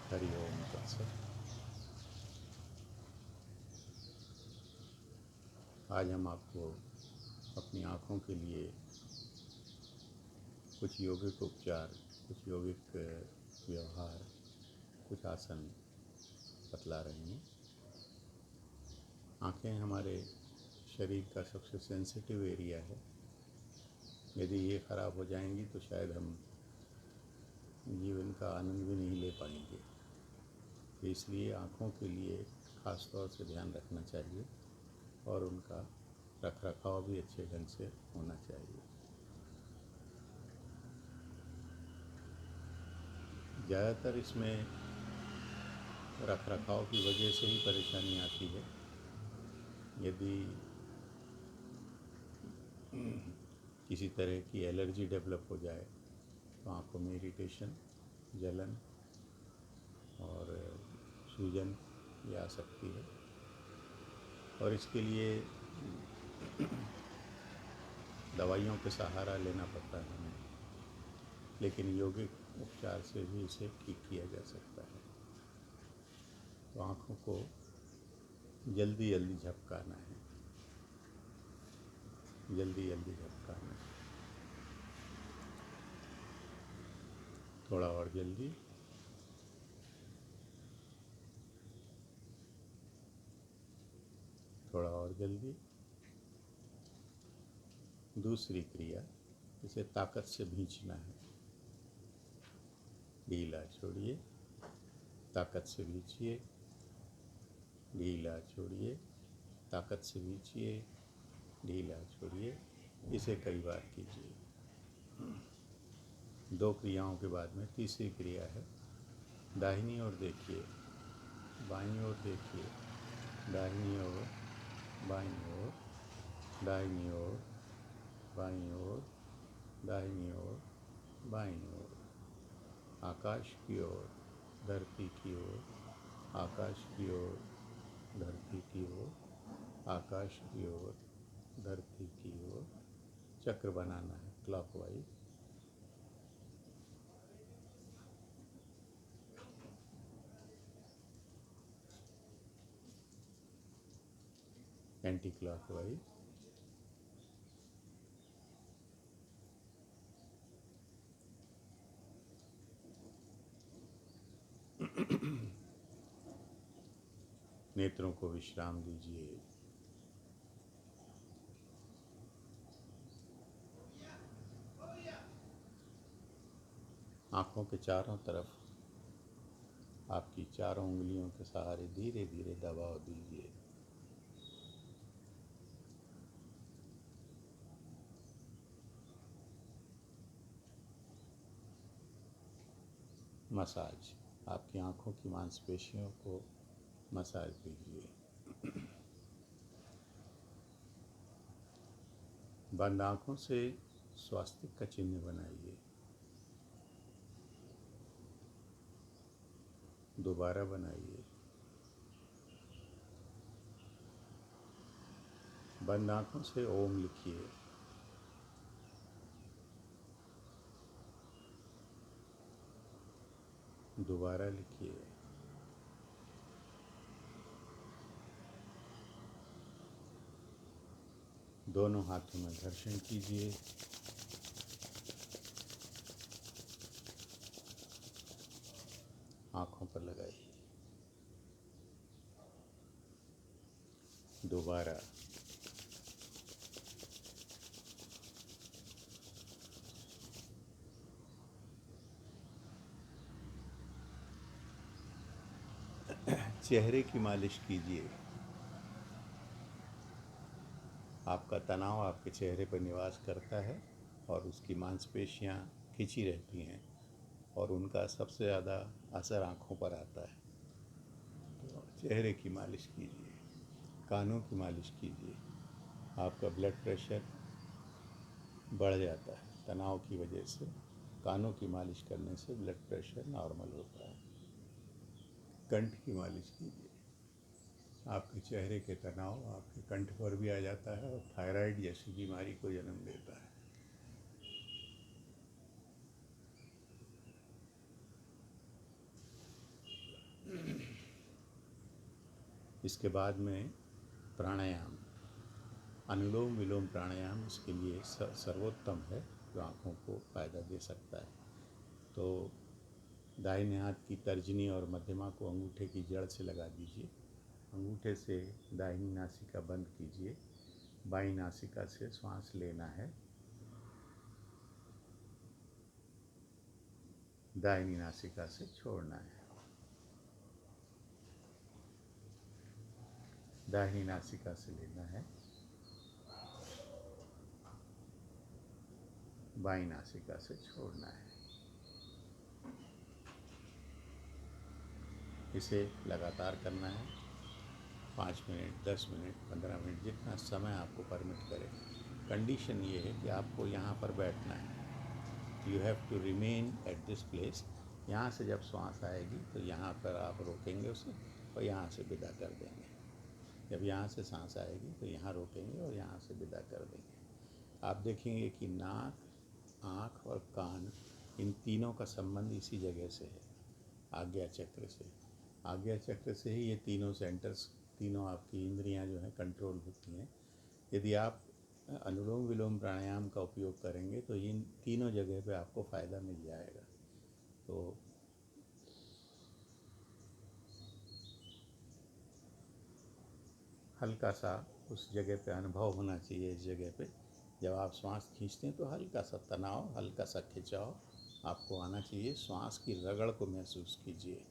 हरि ओम तत्सत। आज हम आपको अपनी आँखों के लिए कुछ यौगिक उपचार, कुछ यौगिक व्यवहार, कुछ आसन बतला रहे हैं। आँखें हमारे शरीर का सबसे सेंसिटिव एरिया है। यदि ये ख़राब हो जाएंगी तो शायद हम जीवन का आनंद भी नहीं ले पाएंगे। तो इसलिए आँखों के लिए ख़ास तौर से ध्यान रखना चाहिए और उनका रख रखाव भी अच्छे ढंग से होना चाहिए। ज़्यादातर इसमें रख रखाव की वजह से ही परेशानी आती है। यदि किसी तरह की एलर्जी डेवलप हो जाए तो आँखों में इरिटेशन, जलन और सूजन ये आ सकती है और इसके लिए दवाइयों के सहारा लेना पड़ता है हमें, लेकिन यौगिक उपचार से भी इसे ठीक किया जा सकता है। तो आँखों को जल्दी जल्दी झपकाना है, जल्दी जल्दी झपकाना है, थोड़ा और जल्दी, थोड़ा और जल्दी। दूसरी क्रिया, इसे ताकत से भींचना है। ढीला छोड़िए, ताकत से भींचिए, ढीला छोड़िए, ताकत से भींचिए, ढीला छोड़िए। इसे कई बार कीजिए। 2 क्रियाओं के बाद में तीसरी क्रिया है, दाहिनी ओर देखिए, बाईं ओर देखिए, दाहिनी ओर, बाईं ओर, दाहिनी ओर, बाईं ओर, दाहिनी ओर, बाईं ओर, आकाश की ओर, धरती की ओर, आकाश की ओर, धरती की ओर, आकाश की ओर, धरती की ओर। चक्र बनाना है क्लॉकवाइज। Anti clockwise. नेत्रों को विश्राम दीजिए। आँखों के चारों तरफ आपकी चारों उंगलियों के सहारे धीरे धीरे दबाव दीजिए। मसाज, आपकी आँखों की मांसपेशियों को मसाज दीजिए। बंद आँखों से स्वास्तिक का चिन्ह बनाइए। दोबारा बनाइए। बंद आँखों से ओम लिखिए। दोबारा लिखिए। दोनों हाथों में घर्षण कीजिए। आँखों पर लगाइए। दोबारा। चेहरे की मालिश कीजिए। आपका तनाव आपके चेहरे पर निवास करता है और उसकी मांसपेशियां खिंची रहती हैं और उनका सबसे ज़्यादा असर आँखों पर आता है। तो चेहरे की मालिश कीजिए। कानों की मालिश कीजिए। आपका ब्लड प्रेशर बढ़ जाता है तनाव की वजह से। कानों की मालिश करने से ब्लड प्रेशर नॉर्मल होता है। कंठ की मालिश कीजिए। आपके चेहरे के तनाव आपके कंठ पर भी आ जाता है और थायराइड जैसी बीमारी को जन्म देता है। इसके बाद में प्राणायाम, अनुलोम विलोम प्राणायाम इसके लिए सर्वोत्तम है, जो आँखों को फ़ायदा दे सकता है। तो दाहिने हाथ की तर्जनी और मध्यमा को अंगूठे की जड़ से लगा दीजिए। अंगूठे से दाहिनी नासिका बंद कीजिए। बाईं नासिका से श्वास लेना है, दाहिनी नासिका से छोड़ना है। दाहिनी नासिका से लेना है, बाईं नासिका से छोड़ना है। इसे लगातार करना है, 5 मिनट, 10 मिनट, 15 मिनट, जितना समय आपको परमिट करे। कंडीशन ये है कि आपको यहाँ पर बैठना है। You have to remain at this place. यहाँ से जब श्वास आएगी तो यहाँ पर आप रोकेंगे उसे और यहाँ से विदा कर देंगे। जब यहाँ से सांस आएगी तो यहाँ रोकेंगे और यहाँ से विदा कर देंगे। आप देखेंगे कि नाक, आँख और कान, इन तीनों का संबंध इसी जगह से है, आज्ञा चक्र से। आज्ञा चक्र से ही ये तीनों सेंटर्स, तीनों आपकी इंद्रियां जो हैं कंट्रोल होती हैं। यदि आप अनुलोम विलोम प्राणायाम का उपयोग करेंगे तो इन तीनों जगह पे आपको फ़ायदा मिल जाएगा। तो हल्का सा उस जगह पे अनुभव होना चाहिए। इस जगह पे जब आप श्वास खींचते हैं तो हल्का सा तनाव, हल्का सा खिंचाव आपको आना चाहिए। श्वास की रगड़ को महसूस कीजिए।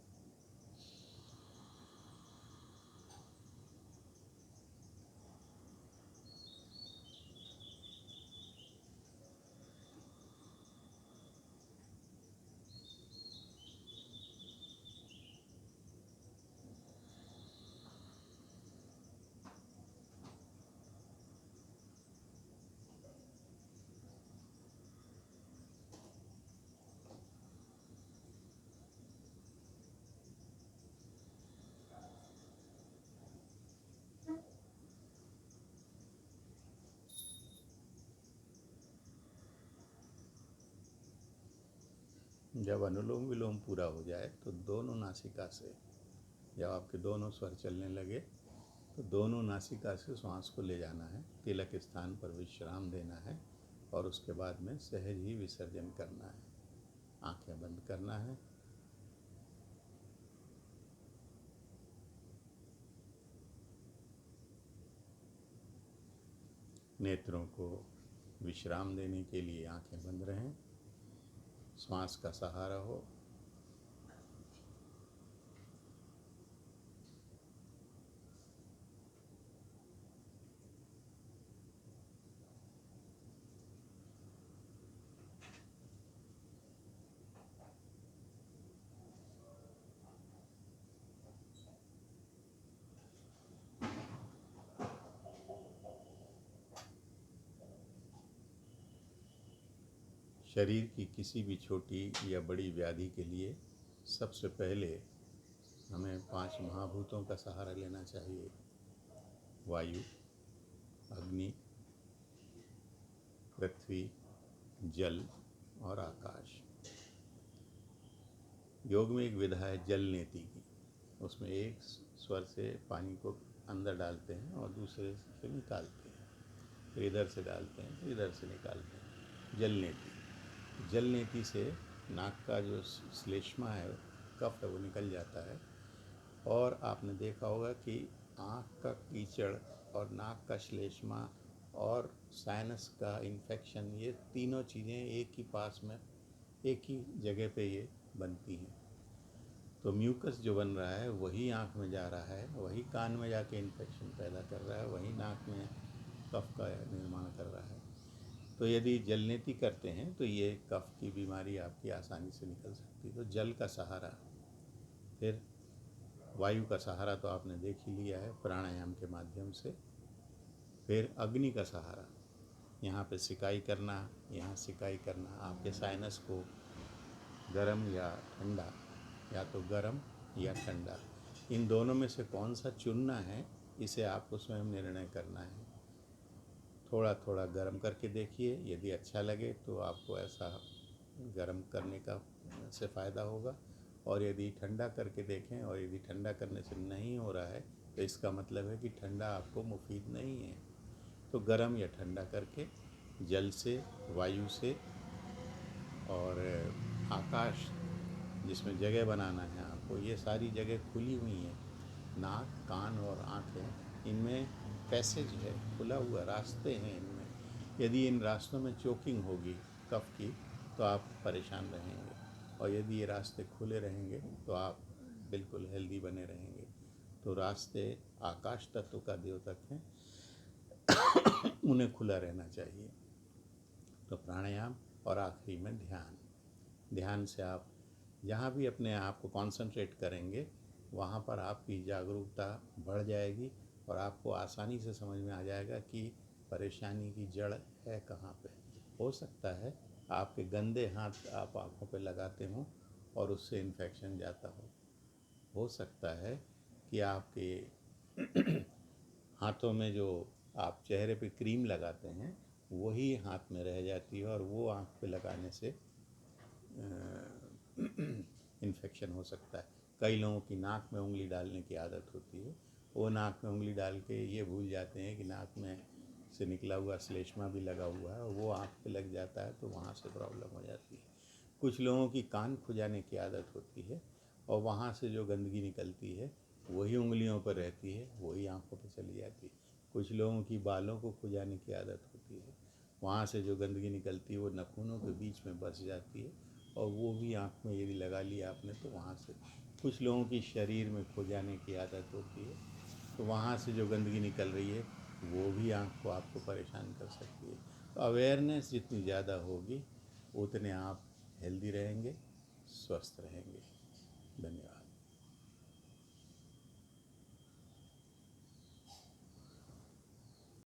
जब अनुलोम विलोम पूरा हो जाए तो दोनों नासिका से, जब आपके दोनों स्वर चलने लगे तो दोनों नासिका से श्वास को ले जाना है, तिलक स्थान पर विश्राम देना है और उसके बाद में सहज ही विसर्जन करना है। आंखें बंद करना है। नेत्रों को विश्राम देने के लिए आंखें बंद रहें। श्वास का सहारा हो। शरीर की किसी भी छोटी या बड़ी व्याधि के लिए सबसे पहले हमें 5 महाभूतों का सहारा लेना चाहिए: वायु, अग्नि, पृथ्वी, जल और आकाश। योग में एक विधा है जल नेति की। उसमें एक स्वर से पानी को अंदर डालते हैं और दूसरे से निकालते हैं, फिर इधर से डालते हैं, फिर इधर से निकालते हैं। जल नेति। जल नेति से नाक का जो श्लेष्मा है, कफ है, वो निकल जाता है। और आपने देखा होगा कि आँख का कीचड़ और नाक का श्लेष्मा और साइनस का इन्फेक्शन, ये तीनों चीज़ें एक ही पास में, एक ही जगह पे ये बनती हैं। तो म्यूकस जो बन रहा है वही आँख में जा रहा है, वही कान में जाके इन्फेक्शन पैदा कर रहा है, वही नाक में कफ का निर्माण कर रहा है। तो यदि जलनेति करते हैं तो ये कफ की बीमारी आपकी आसानी से निकल सकती है। तो जल का सहारा, फिर वायु का सहारा तो आपने देख ही लिया है प्राणायाम के माध्यम से। फिर अग्नि का सहारा, यहाँ पे सिकाई करना, यहाँ सिकाई करना। आपके साइनस को गर्म या ठंडा, या तो गर्म या ठंडा, इन दोनों में से कौन सा चुनना है, इसे आपको स्वयं निर्णय करना है। थोड़ा थोड़ा गर्म करके देखिए, यदि अच्छा लगे तो आपको ऐसा गर्म करने का से फ़ायदा होगा। और यदि ठंडा करके देखें और यदि ठंडा करने से नहीं हो रहा है तो इसका मतलब है कि ठंडा आपको मुफीद नहीं है। तो गर्म या ठंडा करके जल से, वायु से और आकाश जिसमें जगह बनाना है आपको, ये सारी जगह खुली हुई हैं। नाक, कान और आँखें, इनमें पैसेज है, खुला हुआ रास्ते हैं इनमें। यदि इन रास्तों में चोकिंग होगी कफ की तो आप परेशान रहेंगे, और यदि ये रास्ते खुले रहेंगे तो आप बिल्कुल हेल्दी बने रहेंगे। तो रास्ते आकाश तत्व का द्योतक हैं, उन्हें खुला रहना चाहिए। तो प्राणायाम और आखिरी में ध्यान। ध्यान से आप जहाँ भी अपने आप को कॉन्सेंट्रेट करेंगे वहाँ पर आपकी जागरूकता बढ़ जाएगी और आपको आसानी से समझ में आ जाएगा कि परेशानी की जड़ है कहाँ पे। हो सकता है आपके गंदे हाथ आप आँखों पे लगाते हों और उससे इन्फेक्शन जाता हो सकता है कि आपके हाथों में जो आप चेहरे पे क्रीम लगाते हैं वही हाथ में रह जाती है और वो आँख पे लगाने से इन्फेक्शन हो सकता है। कई लोगों की नाक में उंगली डालने की आदत होती है, वो नाक में उंगली डाल के ये भूल जाते हैं कि नाक में से निकला हुआ श्लेष्मा भी लगा हुआ है, और वो आँख पे लग जाता है तो वहाँ से प्रॉब्लम हो जाती है। कुछ लोगों की कान खुजाने की आदत होती है और वहाँ से जो गंदगी निकलती है वही उंगलियों पर रहती है, वही आँखों पर चली जाती है। कुछ लोगों की बालों को खुजाने की आदत होती है, वहाँ से जो गंदगी निकलती है वो नाखूनों के बीच में बस जाती है और वो भी आँख में यदि लगा लिया आपने तो वहाँ से। कुछ लोगों की शरीर में खुजाने की आदत होती है, तो वहाँ से जो गंदगी निकल रही है वो भी आँख को आपको परेशान कर सकती है। तो अवेयरनेस जितनी ज़्यादा होगी उतने आप हेल्दी रहेंगे, स्वस्थ रहेंगे। धन्यवाद।